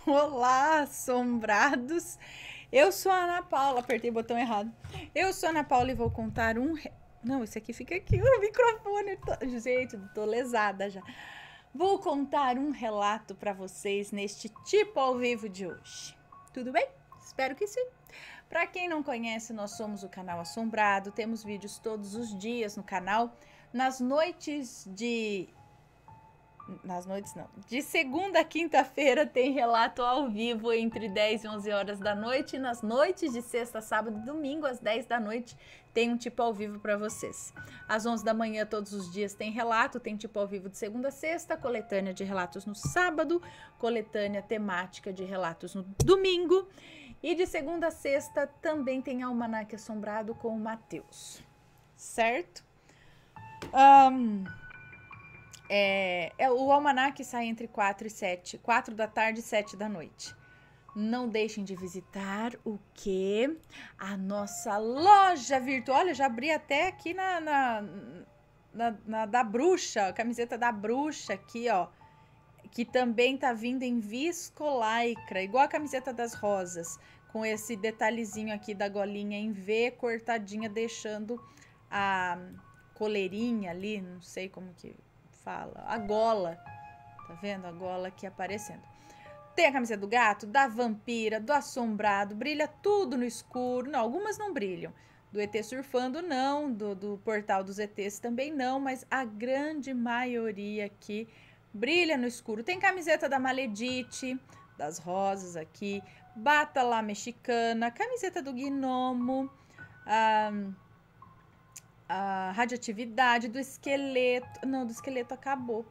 Olá, assombrados! Eu sou a Ana Paula, apertei o botão errado. Eu sou a Ana Paula e vou contar Não, esse aqui fica aqui, o microfone. Gente, tô lesada já. Vou contar um relato para vocês neste tipo ao vivo de hoje. Tudo bem? Espero que sim. Para quem não conhece, nós somos o canal Assombrado. Temos vídeos todos os dias no canal. Nas noites não. De segunda a quinta-feira tem relato ao vivo entre 10 e 11 horas da noite. E nas noites de sexta, sábado e domingo, às 10 da noite, tem um tipo ao vivo para vocês. Às 11 da manhã, todos os dias, tem relato. Tem tipo ao vivo de segunda a sexta, coletânea de relatos no sábado, coletânea temática de relatos no domingo. E de segunda a sexta também tem Almanaque Assombrado com o Matheus. Certo? O almanaque sai entre 4 da tarde e 7 da noite. Não deixem de visitar o quê? A nossa loja virtual. Olha, já abri até aqui na da bruxa, a camiseta da bruxa aqui, ó. Que também tá vindo em viscolaicra, igual a camiseta das rosas, com esse detalhezinho aqui da golinha em V, cortadinha, deixando a coleirinha ali, não sei como que fala, a gola, tá vendo? A gola aqui aparecendo. Tem a camiseta do gato, da vampira, do assombrado, brilha tudo no escuro. Não, algumas não brilham. Do ET Surfando não, do Portal dos ETs também não, mas a grande maioria aqui brilha no escuro. Tem camiseta da Maledite, das rosas aqui, bata lá mexicana, camiseta do gnomo, a radioatividade, do esqueleto. Não, do esqueleto acabou.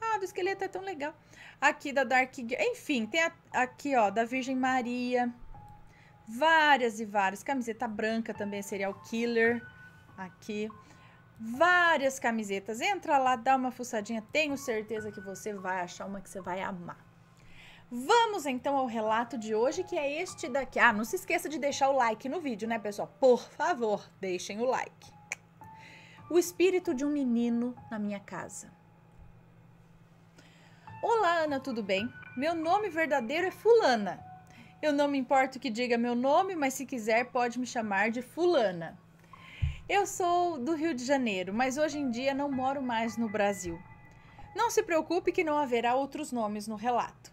Ah, do esqueleto é tão legal. Aqui da Dark Girl. Enfim, tem aqui, ó, da Virgem Maria. Várias e várias. Camiseta branca também, serial killer. Aqui. Várias camisetas. Entra lá, dá uma fuçadinha. Tenho certeza que você vai achar uma que você vai amar. Vamos então ao relato de hoje, que é este daqui. Ah, não se esqueça de deixar o like no vídeo, né, pessoal? Por favor, deixem o like. O espírito de um menino na minha casa. Olá, Ana, tudo bem? Meu nome verdadeiro é Fulana. Eu não me importo que diga meu nome, mas se quiser pode me chamar de Fulana. Eu sou do Rio de Janeiro, mas hoje em dia não moro mais no Brasil. Não se preocupe que não haverá outros nomes no relato.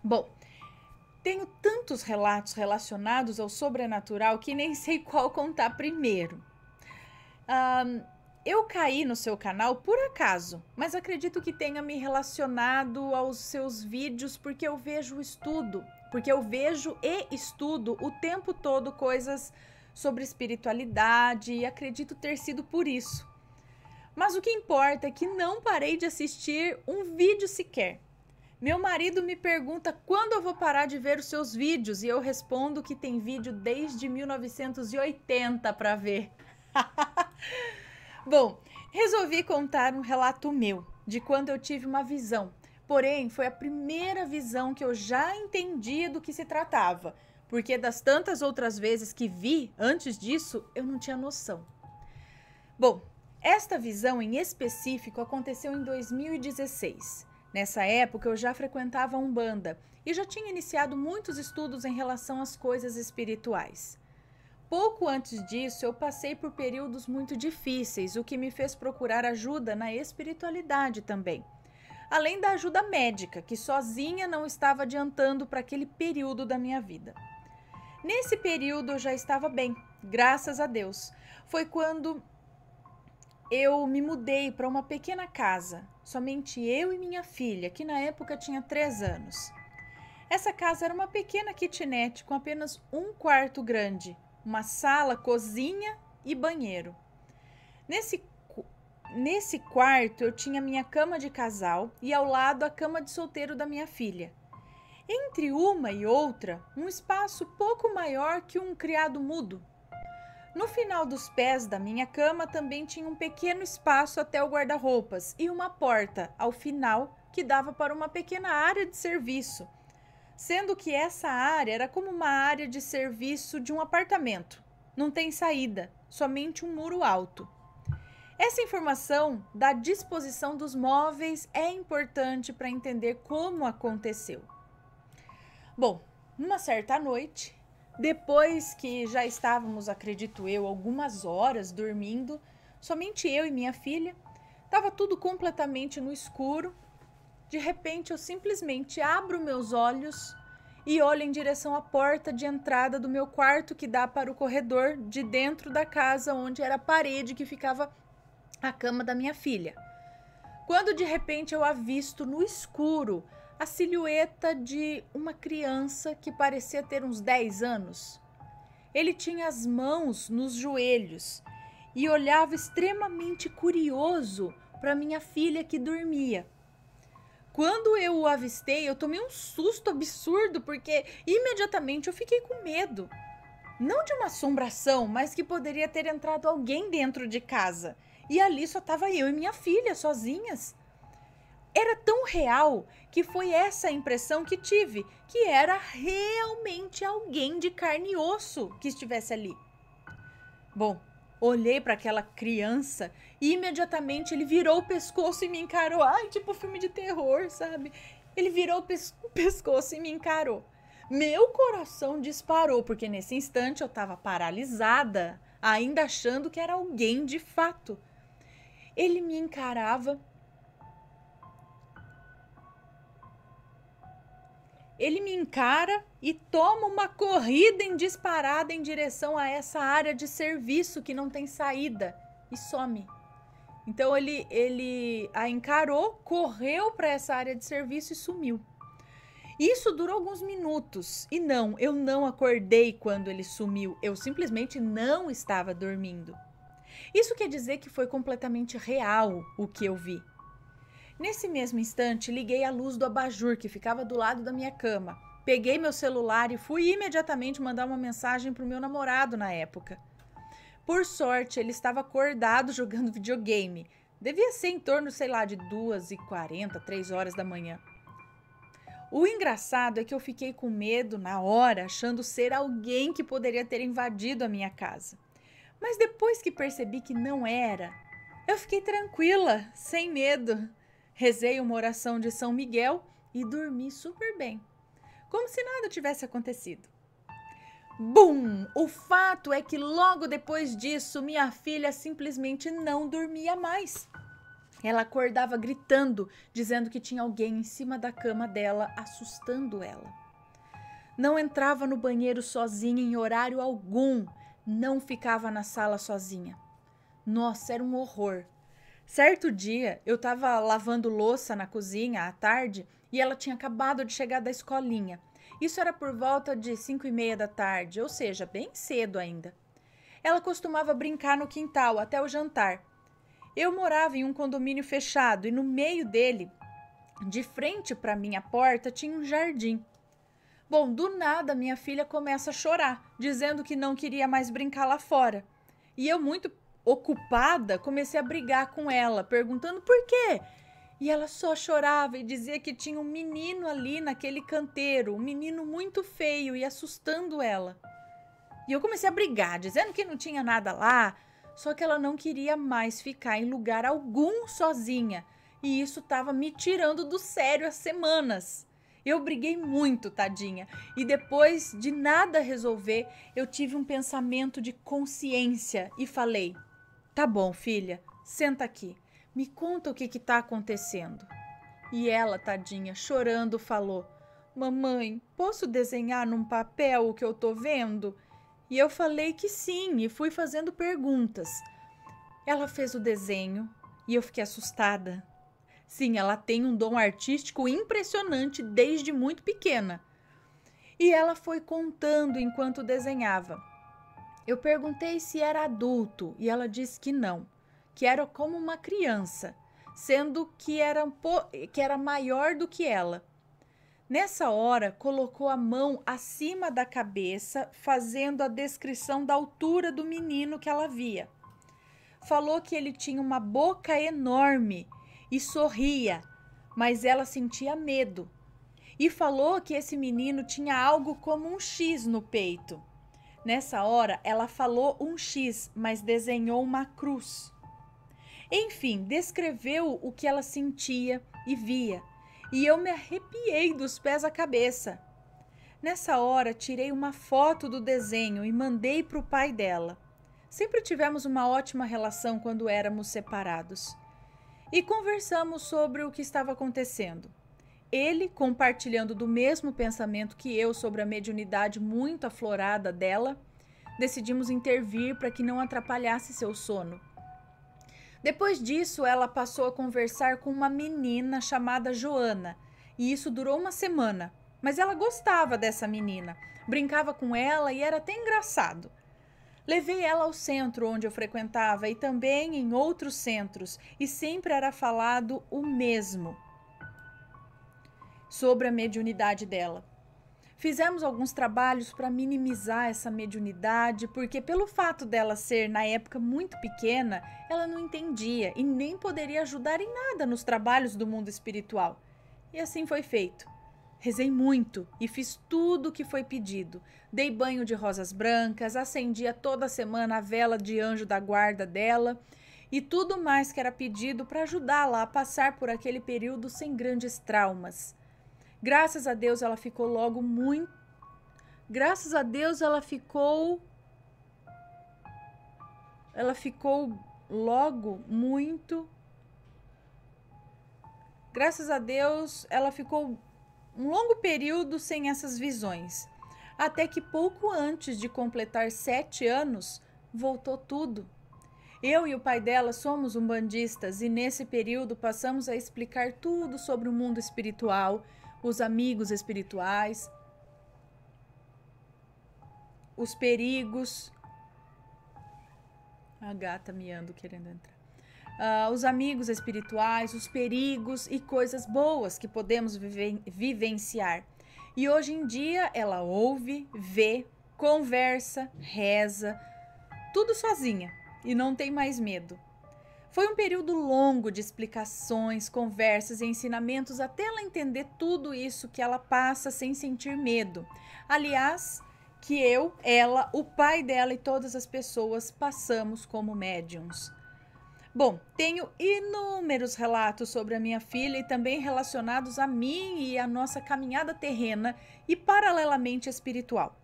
Bom, tenho tantos relatos relacionados ao sobrenatural que nem sei qual contar primeiro. Eu caí no seu canal por acaso, mas acredito que tenha me relacionado aos seus vídeos porque eu vejo e estudo o tempo todo coisas sobre espiritualidade e acredito ter sido por isso. Mas o que importa é que não parei de assistir um vídeo sequer. Meu marido me pergunta quando eu vou parar de ver os seus vídeos e eu respondo que tem vídeo desde 1980 para ver. Bom, resolvi contar um relato meu, de quando eu tive uma visão. Porém, foi a primeira visão que eu já entendia do que se tratava, porque das tantas outras vezes que vi antes disso, eu não tinha noção. Bom, esta visão em específico aconteceu em 2016. Nessa época, eu já frequentava a Umbanda e já tinha iniciado muitos estudos em relação às coisas espirituais. Pouco antes disso, eu passei por períodos muito difíceis, o que me fez procurar ajuda na espiritualidade também. Além da ajuda médica, que sozinha não estava adiantando para aquele período da minha vida. Nesse período eu já estava bem, graças a Deus. Foi quando eu me mudei para uma pequena casa, somente eu e minha filha, que na época tinha 3 anos. Essa casa era uma pequena kitnet com apenas um quarto grande, uma sala, cozinha e banheiro. Nesse quarto eu tinha minha cama de casal e ao lado a cama de solteiro da minha filha. Entre uma e outra, um espaço pouco maior que um criado mudo. No final dos pés da minha cama também tinha um pequeno espaço até o guarda-roupas e uma porta ao final que dava para uma pequena área de serviço, sendo que essa área era como uma área de serviço de um apartamento. Não tem saída, somente um muro alto. Essa informação da disposição dos móveis é importante para entender como aconteceu. Bom, numa certa noite, depois que já estávamos, acredito eu, algumas horas dormindo, somente eu e minha filha, estava tudo completamente no escuro. De repente, eu simplesmente abro meus olhos e olho em direção à porta de entrada do meu quarto, que dá para o corredor de dentro da casa, onde era a parede que ficava a cama da minha filha. Quando de repente eu avisto no escuro a silhueta de uma criança que parecia ter uns 10 anos. Ele tinha as mãos nos joelhos e olhava extremamente curioso para minha filha que dormia. Quando eu o avistei, eu tomei um susto absurdo, porque imediatamente eu fiquei com medo. Não de uma assombração, mas que poderia ter entrado alguém dentro de casa. E ali só estava eu e minha filha, sozinhas. Era tão real que foi essa a impressão que tive, que era realmente alguém de carne e osso que estivesse ali. Bom, olhei para aquela criança e imediatamente ele virou o pescoço e me encarou. Ai, tipo filme de terror, sabe? Ele virou o pescoço e me encarou. Meu coração disparou, porque nesse instante eu estava paralisada, ainda achando que era alguém de fato. Ele me encarava. Ele me encara e toma uma corrida em disparada em direção a essa área de serviço que não tem saída e some. Então ele a encarou, correu para essa área de serviço e sumiu. Isso durou alguns minutos e não, eu não acordei quando ele sumiu, eu simplesmente não estava dormindo. Isso quer dizer que foi completamente real o que eu vi. Nesse mesmo instante, liguei a luz do abajur que ficava do lado da minha cama. Peguei meu celular e fui imediatamente mandar uma mensagem para o meu namorado na época. Por sorte, ele estava acordado jogando videogame. Devia ser em torno, sei lá, de 2h40, 3 horas da manhã. O engraçado é que eu fiquei com medo na hora, achando ser alguém que poderia ter invadido a minha casa. Mas depois que percebi que não era, eu fiquei tranquila, sem medo. Rezei uma oração de São Miguel e dormi super bem, como se nada tivesse acontecido. Bum! O fato é que logo depois disso, minha filha simplesmente não dormia mais. Ela acordava gritando, dizendo que tinha alguém em cima da cama dela, assustando ela. Não entrava no banheiro sozinha em horário algum, não ficava na sala sozinha. Nossa, era um horror. Certo dia, eu estava lavando louça na cozinha à tarde e ela tinha acabado de chegar da escolinha. Isso era por volta de 5h30 da tarde, ou seja, bem cedo ainda. Ela costumava brincar no quintal até o jantar. Eu morava em um condomínio fechado e no meio dele, de frente para minha porta, tinha um jardim. Bom, do nada minha filha começa a chorar, dizendo que não queria mais brincar lá fora. E eu, muito ocupada, comecei a brigar com ela, perguntando por quê. E ela só chorava e dizia que tinha um menino ali naquele canteiro, um menino muito feio e assustando ela. E eu comecei a brigar, dizendo que não tinha nada lá, só que ela não queria mais ficar em lugar algum sozinha. E isso estava me tirando do sério há semanas. Eu briguei muito, tadinha, e depois de nada resolver, eu tive um pensamento de consciência e falei: tá bom, filha, senta aqui, me conta o que está acontecendo. E ela, tadinha, chorando, falou: mamãe, posso desenhar num papel o que eu tô vendo? E eu falei que sim, e fui fazendo perguntas. Ela fez o desenho e eu fiquei assustada. Sim, ela tem um dom artístico impressionante desde muito pequena. E ela foi contando enquanto desenhava. Eu perguntei se era adulto e ela disse que não, que era como uma criança, sendo que era maior do que ela. Nessa hora, colocou a mão acima da cabeça, fazendo a descrição da altura do menino que ela via. Falou que ele tinha uma boca enorme e sorria, mas ela sentia medo. E falou que esse menino tinha algo como um X no peito. Nessa hora, ela falou um X, mas desenhou uma cruz. Enfim, descreveu o que ela sentia e via. E eu me arrepiei dos pés à cabeça. Nessa hora, tirei uma foto do desenho e mandei para o pai dela. Sempre tivemos uma ótima relação quando éramos separados. E conversamos sobre o que estava acontecendo. Ele, compartilhando do mesmo pensamento que eu sobre a mediunidade muito aflorada dela, decidimos intervir para que não atrapalhasse seu sono. Depois disso, ela passou a conversar com uma menina chamada Joana, e isso durou uma semana. Mas ela gostava dessa menina, brincava com ela e era até engraçado. Levei ela ao centro onde eu frequentava e também em outros centros, e sempre era falado o mesmo sobre a mediunidade dela. Fizemos alguns trabalhos para minimizar essa mediunidade, porque pelo fato dela ser, na época, muito pequena, ela não entendia e nem poderia ajudar em nada nos trabalhos do mundo espiritual. E assim foi feito. Rezei muito e fiz tudo o que foi pedido. Dei banho de rosas brancas, acendia toda semana a vela de anjo da guarda dela e tudo mais que era pedido para ajudá-la a passar por aquele período sem grandes traumas. Graças a Deus ela ficou logo muito... Graças a Deus ela ficou logo muito... Graças a Deus ela ficou um longo período sem essas visões, até que pouco antes de completar 7 anos, voltou tudo. Eu e o pai dela somos umbandistas e nesse período passamos a explicar tudo sobre o mundo espiritual, os amigos espirituais, os perigos. A gata miando querendo entrar. Os amigos espirituais, os perigos e coisas boas que podemos vivenciar. E hoje em dia ela ouve, vê, conversa, reza, tudo sozinha e não tem mais medo. Foi um período longo de explicações, conversas e ensinamentos até ela entender tudo isso que ela passa sem sentir medo. Aliás, que eu, ela, o pai dela e todas as pessoas passamos como médiums. Bom, tenho inúmeros relatos sobre a minha filha e também relacionados a mim e a nossa caminhada terrena e paralelamente espiritual.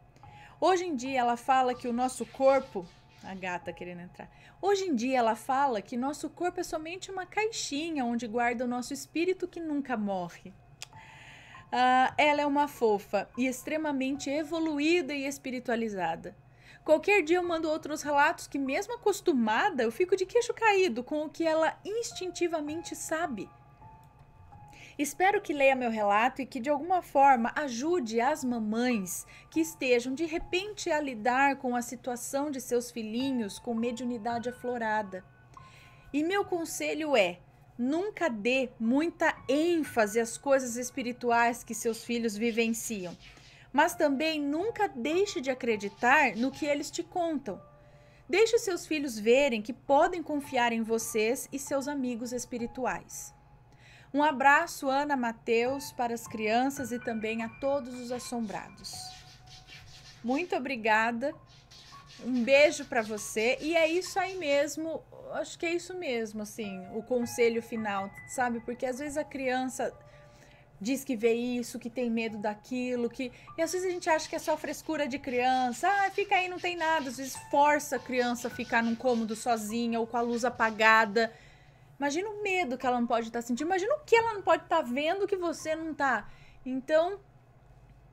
Hoje em dia ela fala que o nosso corpo... A gata querendo entrar. Hoje em dia ela fala que nosso corpo é somente uma caixinha onde guarda o nosso espírito que nunca morre. Ela é uma fofa e extremamente evoluída e espiritualizada. Qualquer dia eu mando outros relatos que, mesmo acostumada, eu fico de queixo caído com o que ela instintivamente sabe. Espero que leia meu relato e que, de alguma forma, ajude as mamães que estejam, de repente, a lidar com a situação de seus filhinhos com mediunidade aflorada. E meu conselho é: nunca dê muita ênfase às coisas espirituais que seus filhos vivenciam. Mas também nunca deixe de acreditar no que eles te contam. Deixe seus filhos verem que podem confiar em vocês e seus amigos espirituais. Um abraço, Ana Mateus, para as crianças e também a todos os assombrados. Muito obrigada. Um beijo para você. E é isso aí mesmo, acho que é isso mesmo, assim, o conselho final, sabe? Porque às vezes a criança... diz que vê isso, que tem medo daquilo, e às vezes a gente acha que é só frescura de criança. Fica aí, não tem nada. Às vezes força a criança a ficar num cômodo sozinha ou com a luz apagada. Imagina o medo que ela não pode estar sentindo. Imagina o que ela não pode estar vendo que você não está. Então,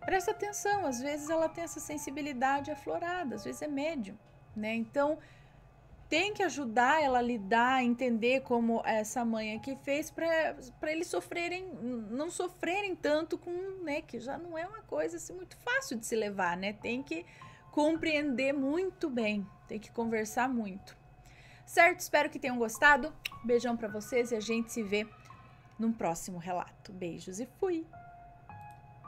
presta atenção. Às vezes ela tem essa sensibilidade aflorada, às vezes é médium, né? Então, tem que ajudar ela a lidar, a entender como essa mãe aqui fez para eles não sofrerem tanto com, né, que já não é uma coisa assim muito fácil de se levar, né? Tem que compreender muito bem, tem que conversar muito. Certo? Espero que tenham gostado. Beijão para vocês e a gente se vê num próximo relato. Beijos e fui!